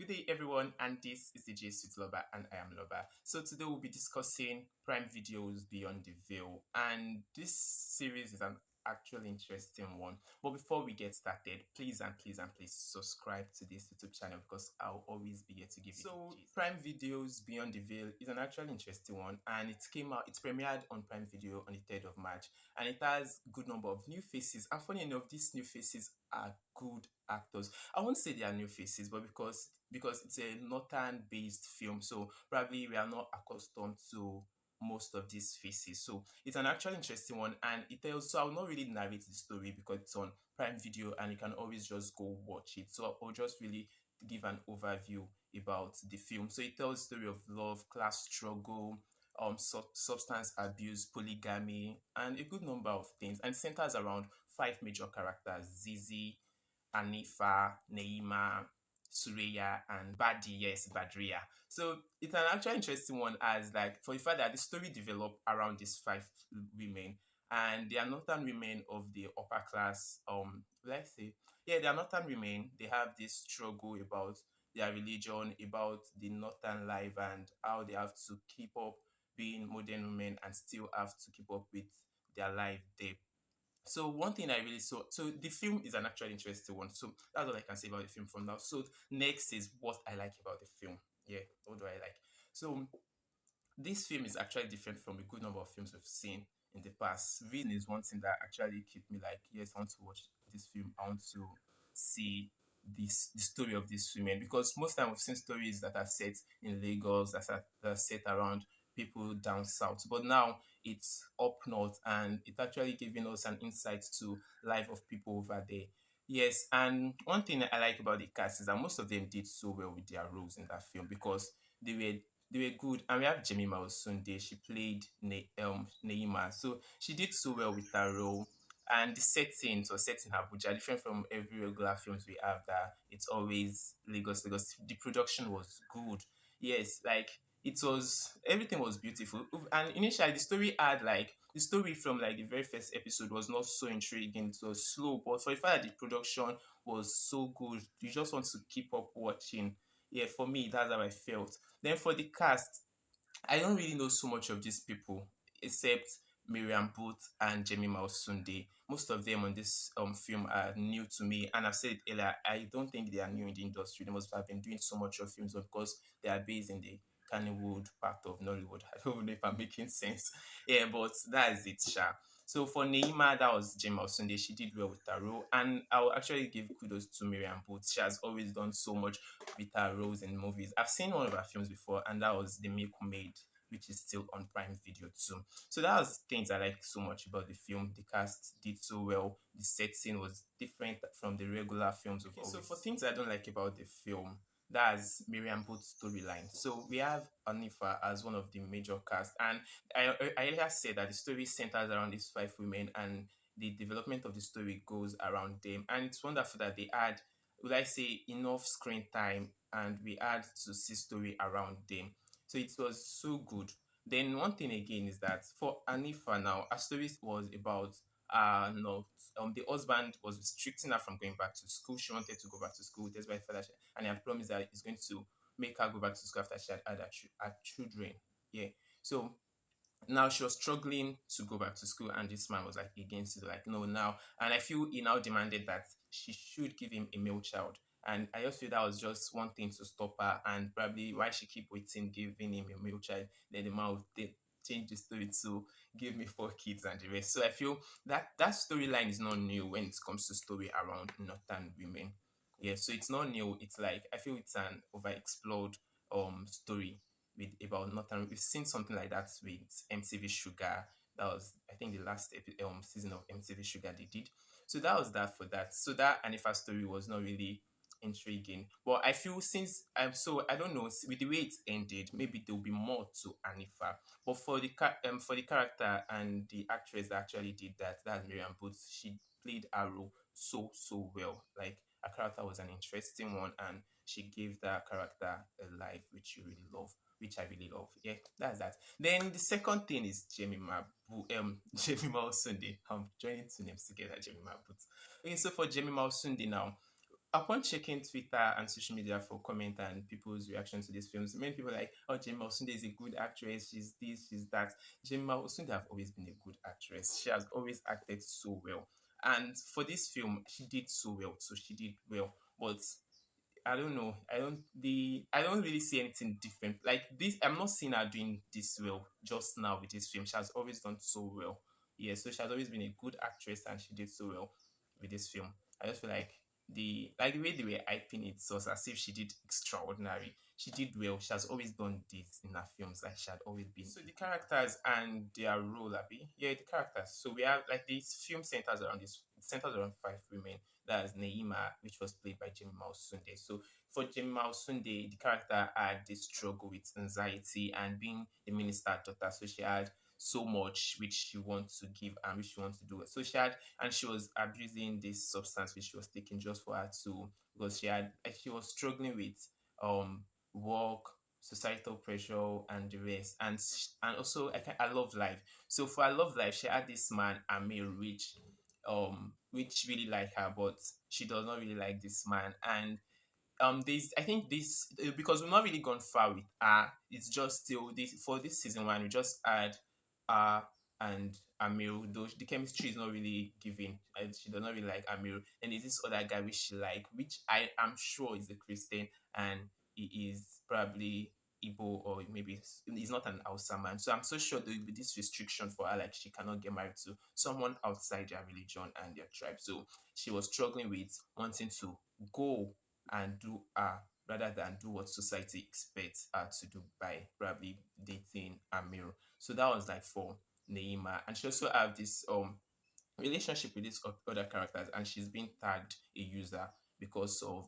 Good day, everyone, and this is DJ Sweet Lover, and I am Lover. So today we'll be discussing Prime Videos Beyond the Veil, and this series is an actually interesting one. But before we get started, please subscribe to this YouTube channel because I'll always be here to give you. So Prime Videos Beyond the Veil is an actually interesting one, and it came out. It's premiered on Prime Video on the 3rd of March, and it has good number of new faces. And funny enough, these new faces are good actors. I won't say they are new faces, but because it's a northern based film, so probably we are not accustomed to most of these faces. So it's an actually interesting one, and it tells. So I'll not really narrate the story because it's on Prime Video, and you can always just go watch it. So I'll just really give an overview about the film. So it tells the story of love, class struggle, substance abuse, polygamy, and a good number of things. And it centers around five major characters: Zizi, Anifa, Neima, Sureya, and Badi, yes, Badria. So it's an actually interesting one as like for the fact that the story developed around these five women, and they are northern women of the upper class. Let's say, yeah, they are northern women. They have this struggle about their religion, about the northern life, and how they have to keep up being modern women and still have to keep up with their life there. So one thing I really saw, so the film is an actually interesting one. So that's all I can say about the film from now. So next is what I like about the film. Yeah, what do I like? So this film is actually different from a good number of films we've seen in the past. Reason is one thing that actually keep me like, yes, I want to watch this film. I want to see the story of these women because most time we've seen stories that are set in Lagos, that are set around people down south. But now it's up north, and it's actually giving us an insight to life of people over there. Yes, and one thing I like about the cast is that most of them did so well with their roles in that film because they were they were good. And we have Jemima Osunde. She played Neima. So she did so well with her role. And the settings was set in Abuja, different from every regular films we have that it's always Lagos, Lagos. The production was good. Yes, like it was everything was beautiful. And initially the story from like the very first episode was not so intriguing. It was slow, but for the fact that the production was so good, you just want to keep up watching. Yeah, for me, that's how I felt. Then for the cast, I don't really know so much of these people except Miriam Booth and Jemima Osunde. Most of them on this film are new to me, and I've said it earlier, I don't think they are new in the industry. They must have been doing so much of films because they are based in the Kannywood part of Nollywood. I don't know if I'm making sense. Yeah, but that is it, Sha. So for Neima, that was Jemima Osunde. She did well with her role, and I'll actually give kudos to Miriam Booth. She has always done so much with her roles in movies. I've seen one of her films before, and that was The Milkmaid, which is still on Prime Video too. So that was things I like so much about the film. The cast did so well. The setting was different from the regular films we've always. So for things I don't like about the film, that's Miriam Booth's storyline. So we have Anifa as one of the major cast, and I earlier said that the story centers around these five women, and the development of the story goes around them. And it's wonderful that they had, would I say, enough screen time, and we had to see story around them. So it was so good. Then one thing again is that for Anifa now, her story was about no the husband was restricting her from going back to school. She wanted to go back to school despite the fact that and he had promised that he's going to make her go back to school after she had her children. Yeah. So now she was struggling to go back to school, and this man was like against it, like no now. And I feel he now demanded that she should give him a male child, and I just feel that was just one thing to stop her, and probably why she keep waiting giving him a male child. Then the man would change the story to give me four kids and the rest. So I feel that storyline is not new when it comes to story around northern women. Yeah, so it's not new. It's like I feel it's an overexplored story with about Northern. We've seen something like that with MTV Sugar. That was, I think, the last season of MTV Sugar they did. So that was that for that. So that Anifa story was not really intriguing. But I feel since so I don't know with the way it ended, maybe there will be more to Anifa. But for for the character and the actress that actually did that, that's Miriam Booth. She played her role so well. Like her character was an interesting one, and she gave that character a life which you really love, which I really love. Yeah, that's that. Then the second thing is Jemima Osunde. I'm joining two names together, Jemima Booth. Okay, so for Jemima Osunde now, upon checking Twitter and social media for comment and people's reaction to these films, many people are like, oh, Jemima Osunde is a good actress. She's this, she's that. Jemima Osunde have always been a good actress. She has always acted so well. And for this film, she did so well. So she did well. But I don't know. I don't really see anything different. Like this, I'm not seeing her doing this well just now with this film. She has always done so well. Yeah, so she has always been a good actress and she did so well with this film. I just feel like the way they were hyping it was as if she did extraordinary. She did well. She has always done this in her films, like she had always been. So the characters and their role, Abby. Yeah, the characters. So we have like this film centers around five women. That's Neima, which was played by Jemima Osunde. So for Jemima Osunde, the character had this struggle with anxiety and being the minister's daughter. So she had so much which she wants to give and which she wants to do. So she had, and she was abusing this substance which she was taking just for her to, because she was struggling with um work, societal pressure and the rest. And also I love life. So for I love life, she had this man Amir, which really like her, but she does not really like this man. And this I think this because we've not really gone far with it's just still this for this season one. We just add uh and Amir, though the chemistry is not really giving. She does not really like Amir. And there's this other guy which she like, which I am sure is a Christian, and he is probably Igbo, or maybe he's not an Hausa man. So I'm so sure there will be this restriction for her, like she cannot get married to someone outside their religion and their tribe. So she was struggling with wanting to go and do rather than do what society expects her to do by probably dating Amir. So that was like for Neima. And she also have this relationship with these other characters, and she's been tagged a user because of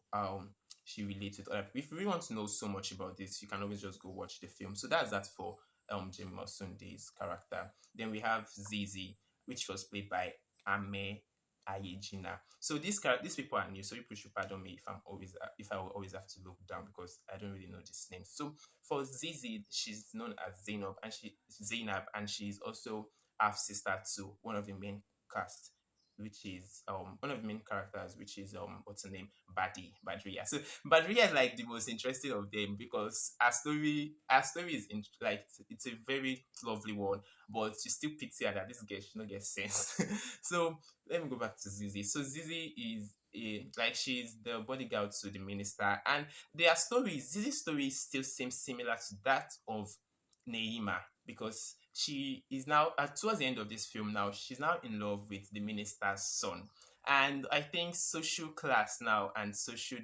she relates with other people. If you really want to know so much about this, you can always just go watch the film. So that's that for Jemima Sunde's character. Then we have Zizi, which was played by Ame Ayejina. So these people are new, so people should pardon me if I will always have to look down because I don't really know this name. So for Zizi, she's known as Zainab, and she's also half sister to one of the main cast, which is one of the main characters, which is what's her name, Badriya. So Badriya is like the most interesting of them because our story is like it's a very lovely one, but you still pity her that this girl should not get sense. So let me go back to Zizi. So Zizi is like she's the bodyguard to the minister, and Zizi's story still seems similar to that of Neima, because she is now towards the end of this film now she's now in love with the minister's son. And I think social class now and social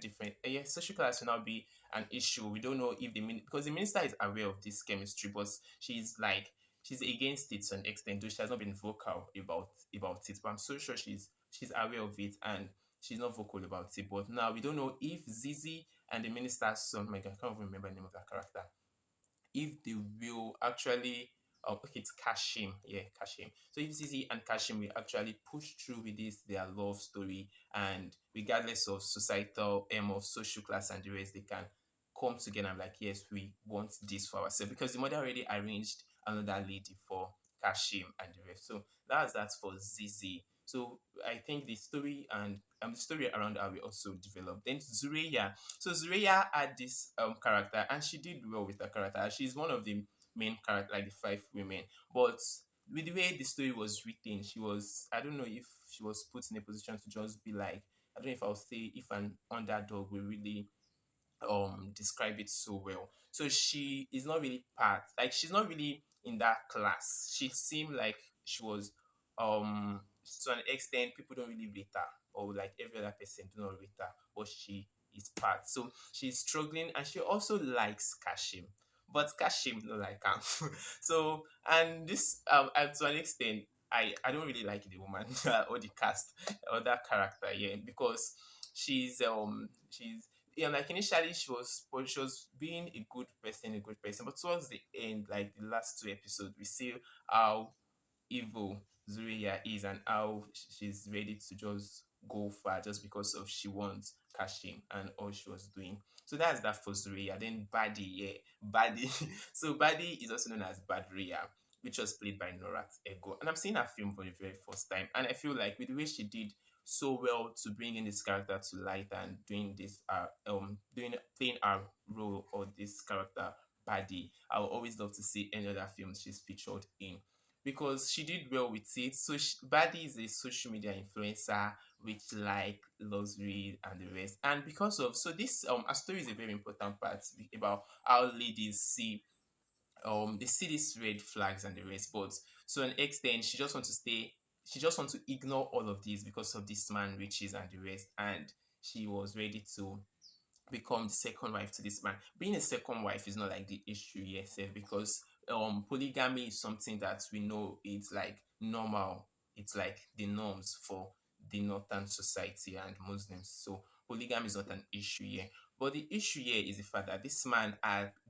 class will now be an issue. We don't know if because the minister is aware of this chemistry, but she's against it to an extent, though she has not been vocal about it. But I'm so sure she's aware of it, and she's not vocal about it. But now we don't know if Zizi and the minister's son, my God, I can't even remember the name of that character, if they will actually okay, it's Kashim. Yeah, Kashim. So if Zizi and Kashim will actually push through with this their love story, and regardless of societal of social class and the rest, they can come together and like, yes, we want this for ourselves, because the mother already arranged another lady for Kashim and the rest. So that's that for Zizi. So I think the story around her will also develop. Then Zureya. So Zureya had this character, and she did well with her character. She's one of the main character, like the five women. But with the way the story was written, I don't know if she was put in a position to just be like, I don't know if I'll say if an underdog will really describe it so well. So she is not really she's not really in that class. She seemed like she was to an extent people don't really rate her, or like every other person do not rate her, but she is part. So she's struggling, and she also likes Kashim. But Kashim not like her. So and this and to an extent I don't really like the woman or the cast or that character, yeah, because she's like initially she was being a good person, but towards the end, like the last two episodes, we see how evil Zuria is, and how she's ready to just go far just because of she wants cashing and all she was doing. So that's that for Zuria. Then Badi, yeah, Badi. So Badi is also known as Badria, which was played by Norat Ego. And I'm seeing her film for the very first time, and I feel like with the way she did so well to bring in this character to light and doing this doing playing our role or this character Buddy. I would always love to see any other films she's featured in because she did well with it. So Buddy is a social media influencer which like luxury and the rest. And because of so this our story is a very important part about how ladies see they see these red flags and the rest, but to an extent she just wants to ignore all of these because of this man riches and the rest, and she was ready to become the second wife to this man. Being a second wife is not like the issue yes because polygamy is something that we know it's like normal. It's like the norms for the northern society and Muslims. So polygamy is not an issue here. But the issue here is the fact that this man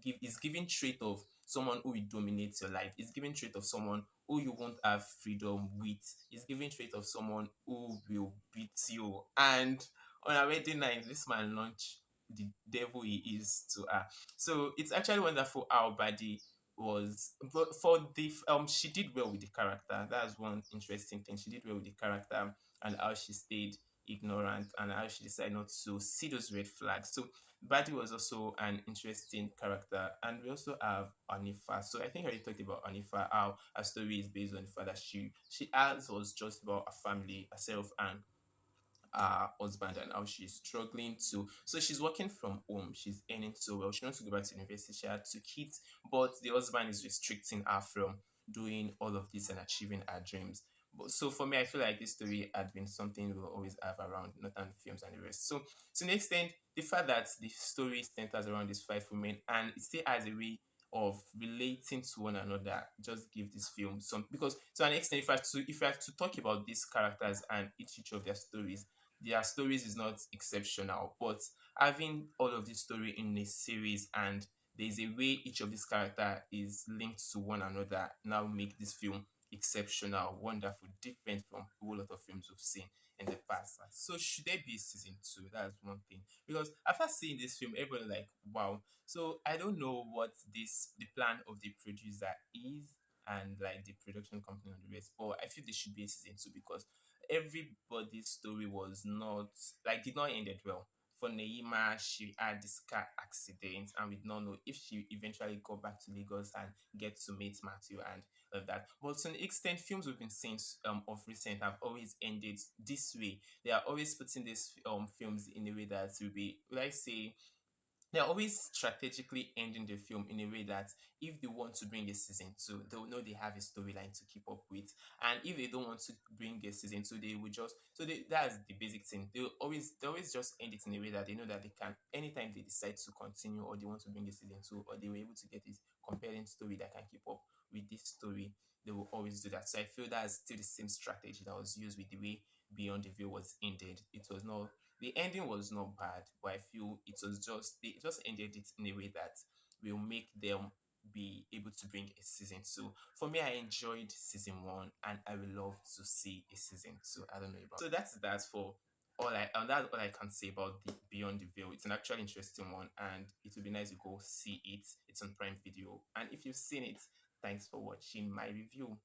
is giving trait of someone who will dominate your life. Is giving trait of someone who you won't have freedom with. Is giving trait of someone who will beat you. And on our wedding night, this man launched the devil he is to her. So it's actually wonderful how Buddy was, but for the she did well with the character. That's one interesting thing. She did well with the character and how she stayed ignorant and how she decided not to see those red flags. So Buddy was also an interesting character, and we also have Anifa. So I think I already talked about Anifa. How her story is based on the fact that she as was just about a family, herself, and husband and how she's struggling to so she's working from home, she's earning so well, she wants to go back to university, she had two kids, but the husband is restricting her from doing all of this and achieving her dreams. But so for me, I feel like this story had been something we'll always have around northern films and the rest. So to an extent, the fact that the story centers around these five women and it still has a way of relating to one another just give this film some because to an extent if I have to talk about these characters and each of their stories, their stories is not exceptional, but having all of this story in a series and there's a way each of these character is linked to one another now make this film exceptional, wonderful, different from a whole lot of films we've seen in the past. So should there be a season two? That's one thing. Because after seeing this film, everybody like, wow. So I don't know what the plan of the producer is and like the production company and the rest, but I feel there should be a season two because everybody's story was not like did not ended well. For Neima, she had this car accident, and we did not know if she eventually go back to Lagos and get to meet Matthew and all of that. But to an extent, films we've been seeing of recent have always ended this way. They are always putting these films in a way that will be, like say, they're always strategically ending the film in a way that if they want to bring a season two, they'll know they have a storyline to keep up with. And if they don't want to bring a season two, they will just that's the basic thing. They always just end it in a way that they know that they can anytime they decide to continue or they want to bring a season two or they were able to get this compelling story that can keep up with this story, they will always do that. So I feel that's still the same strategy that was used with the way Beyond the Veil was ended. It was not the ending was not bad, but I feel it was just they just ended it in a way that will make them be able to bring a season two. For me, I enjoyed season one, and I would love to see a season two. I don't know about so that's for that's all I can say about the Beyond the Veil. It's an actually interesting one, and it would be nice to go see it. It's on Prime Video, and if you've seen it, thanks for watching my review.